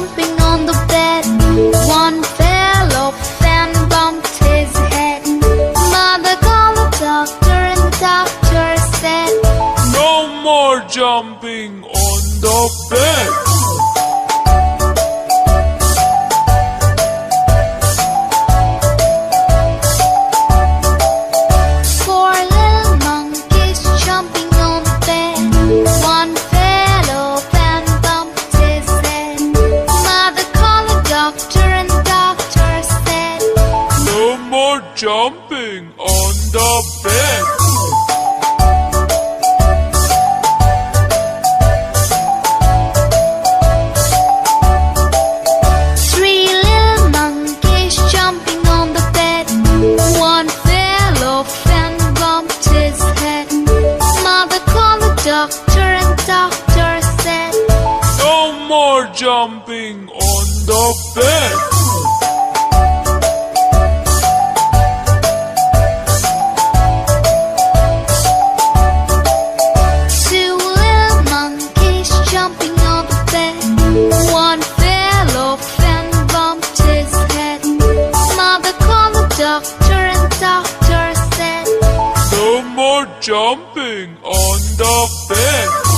jumping on the bed. One fell off and bumped his head. Mother called the doctor and the doctor said, "No more jumping on the bed." Four little monkeys jumping on the bed. One fell off and bumped his head. Mother called the doctor and the doctor said, "No more jumping on the bed." Three little monkeys jumping on the bed. One fell off and bumped his head. Mother called the doctor and the doctor said, "No more jumping on the bed." Two little monkeys jumping on the bed. One fell off and bumped his head. Mother called the doctor and the doctor said, "No more jumping on the bed."